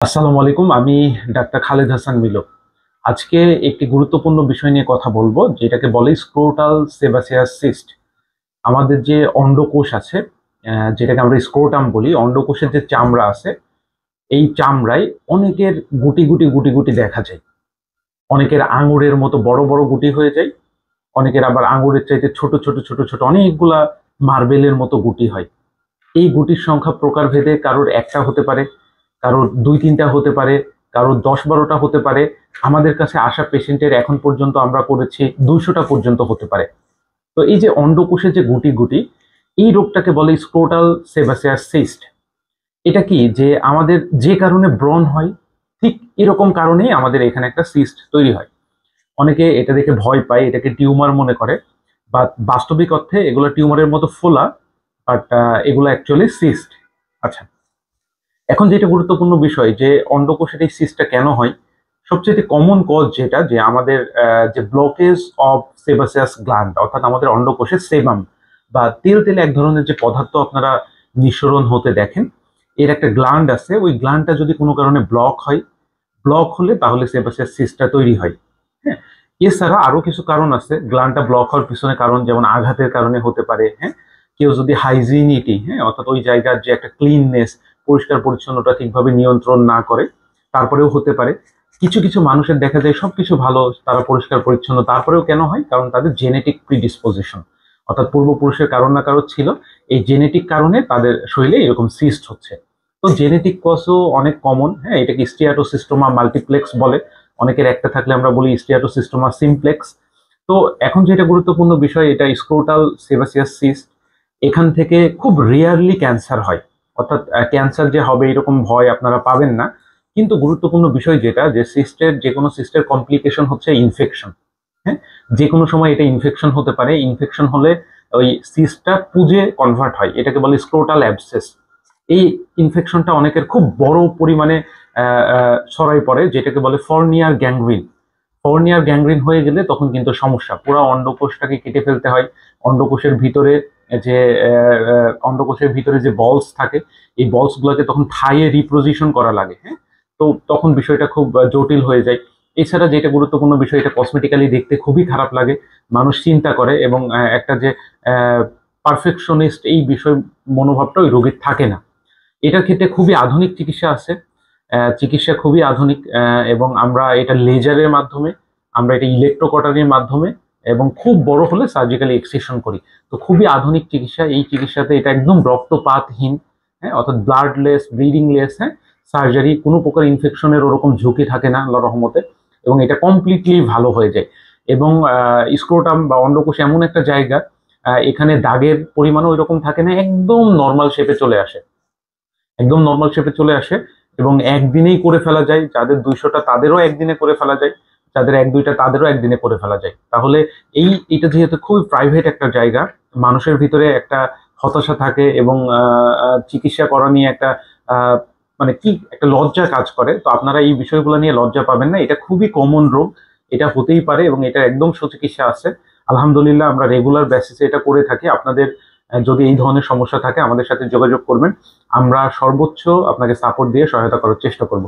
আসসালামু আলাইকুম। আমি ডাক্তার খালেদ হাসান মিলন। আজকে একটি গুরুত্বপূর্ণ বিষয় নিয়ে কথা বলবো, যেটাকে বলে স্ক্রোটাল সেবাসিয়াস সিস্ট। আমাদের যে অন্ডকোষ আছে, যেটাকে আমরা স্ক্রোটাম বলি, অন্ডকোষের যে চামড়া আছে, এই চামড়ায় অনেকের গুটি গুটি গুটি গুটি দেখা যায়। অনেকের আঙুরের মতো বড় বড় গুটি হয়ে যায়, অনেকের আবার আঙুরের চাইতে ছোট ছোট ছোট ছোট অনেকগুলা মার্বেলের মতো গুটি হয়। এই গুটির সংখ্যা প্রকারভেদে কারোর একটা হতে পারে, কারোর দুই তিনটা হতে পারে, কারোর 10-12টা হতে পারে। আমাদের কাছে আসা পেশেন্টের এখন পর্যন্ত আমরা করেছি 200টা পর্যন্ত হতে পারে। তো এই যে অন্ডকোষে যে গুটি গুটি, এই রোগটাকে বলে স্ক্রোটাল সেবাসিয়াস সিস্ট। এটা কি যে আমাদের যে কারণে ব্রণ হয়, ঠিক এরকম কারণেই আমাদের এখানে একটা সিস্ট তৈরি হয়। অনেকে এটা দেখে ভয় পায়, এটাকে টিউমার মনে করে, বা বাস্তবিক অর্থে এগুলো টিউমারের মতো ফোলা, বাট এগুলো অ্যাকচুয়ালি সিস্ট। আচ্ছা, এখন যেটা গুরুত্বপূর্ণ বিষয় যে অন্ডকোষের এই সিস্টটা কেন হয়। সবচেয়ে কমন কজ যেটা, যে আমাদের যে ব্লকেজ অফ সেবাসিয়াস গ্ল্যান্ড, অর্থাৎ আমাদের অন্ডকোষের সেবাম বা তেল তেলে এক ধরনের যে পদার্থ আপনারা নিঃসরণ হতে দেখেন, এর একটা গ্ল্যান্ড আছে। ওই গ্ল্যান্ডটা যদি কোনো কারণে ব্লক হয়, ব্লক হলে তাহলে সেবাসিয়াস সিস্টটা তৈরি হয়। হ্যাঁ, এছাড়া আরো কিছু কারণ আছে গ্ল্যান্ডটা ব্লক হওয়ার পিছনে। কারণ যেমন আঘাতের কারণে হতে পারে। হ্যাঁ, কেউ যদি হাইজিনিটি, হ্যাঁ, অর্থাৎ ওই জায়গার যে একটা ক্লিননেস, পরিষ্কার পরিচ্ছন্নতা ঠিকভাবে নিয়ন্ত্রণ না করে, তারপরেও হতে পারে। কিছু কিছু মানুষের দেখা যায় সবকিছু ভালো, তারা পরিষ্কার পরিচ্ছন্ন, তারপরেও কেন হয়? কারণ তাদের জেনেটিক প্রিডিসপোজিশন, অর্থাৎ পূর্বপুরুষের কারণ না কারণ ছিল, এই জেনেটিক কারণে তাদের শরীরে এরকম সিস্ট হচ্ছে। তো জেনেটিক কজও অনেক কমন। হ্যাঁ, এটাকে স্টিয়াটোসিস্টোমা মাল্টিপ্লেক্স বলে। অনেকের একটা থাকলে আমরা বলি স্টিয়াটোসিস্টোমা সিমপ্লেক্স। তো এখন যেটা গুরুত্বপূর্ণ বিষয়, এটা স্ক্রোটাল সেবাসিয়াস সিস্ট। এখান থেকে খুব রেয়ারলি ক্যান্সার হয়, অর্থাৎ ক্যান্সার যে হবে এরকম ভয় আপনারা পাবেন না। কিন্তু গুরুত্বপূর্ণ বিষয় যেটা, যে সিস্টের, যে কোনো সিস্টের কমপ্লিকেশন হচ্ছে ইনফেকশন। হ্যাঁ, যে কোনো সময় এটা ইনফেকশন হতে পারে। ইনফেকশন হলে ওই সিস্টটা পুঁজে কনভার্ট হয়, এটাকে বলে স্ক্রোটাল অ্যাবসেস। এই ইনফেকশনটা অনেকের খুব বড় পরিমাণে ছড়াই পড়ে, যেটাকে বলে ফর্নিয়ার গ্যাংগ্রিন। ফর্নিয়ার গ্যাংগ্রিন হয়ে গেলে তখন কিন্তু সমস্যা, পুরো অন্ডকোষটাকে কেটে ফেলতে হয়। অন্ডকোষের ভিতরে যে অন্ডকোষের ভিতরে যে বলস থাকে, এই বলস গুলোকে তখন থাইয়ে রিপোজিশন করা লাগে। হ্যাঁ, তো তখন বিষয়টা খুব জটিল হয়ে যায়। এছাড়া যেটা গুরুত্বপূর্ণ বিষয়, এটা কসমেটিক্যালি দেখতে খুবই খারাপ লাগে। মানুষ চিন্তা করে, এবং একটা যে পারফেকশনিস্ট এই বিষয় মনোভাবটা ওই রোগীর থাকে না। এটার ক্ষেত্রে খুবই আধুনিক চিকিৎসা আছে। চিকিৎসা খুবই আধুনিক, এবং আমরা এটা লেজারের মাধ্যমে, আমরা এটা ইলেকট্রোকটারির মাধ্যমে, এবং খুব বড় হলে সার্জিক্যালি এক্সিশন করি। তো খুবই আধুনিক চিকিৎসা। এই চিকিৎসাতে এটা একদম রক্তপাতহীন। হ্যাঁ, অর্থাৎ ব্লাডলেস, ব্লিডিংলেস। হ্যাঁ, সার্জারি, কোনো প্রকার ইনফেকশনের ওরকম ঝুঁকি থাকে না আল্লাহর রহমতে, এবং এটা কমপ্লিটলি ভালো হয়ে যায়। এবং স্ক্রোটাম বা অন্ডকোষ এমন একটা জায়গা, এখানে দাগের পরিমাণও ওইরকম থাকে না, একদম নর্মাল শেপে চলে আসে। একদম নর্মাল শেপে চলে আসে, এবং একদিনেই করে ফেলা যায়। যাদের 200টা তাদেরও একদিনে করে ফেলা যায়, যাদের এক দুইটা তাদেরও একদিনে করে ফেলা যায়। তাহলে এটা যেহেতু খুবই প্রাইভেট একটা জায়গা, মানুষের ভিতরে একটা হতাশা থাকে, এবং চিকিৎসা করা নিয়ে একটা আহ, মানে কি একটা লজ্জা কাজ করে। তো আপনারা এই বিষয়গুলো নিয়ে লজ্জা পাবেন না, এটা খুবই কমন রোগ। এটা হতেই পারে, এবং এটা একদম সুচিকিৎসা আছে। আলহামদুলিল্লাহ, আমরা রেগুলার বেসিসে এটা করে থাকি। আপনাদের যদি এই ধরনের সমস্যা থাকে, আমাদের সাথে যোগাযোগ করবেন। আমরা সর্বোচ্চ আপনাকে সাপোর্ট দিয়ে সহায়তা করার চেষ্টা করব।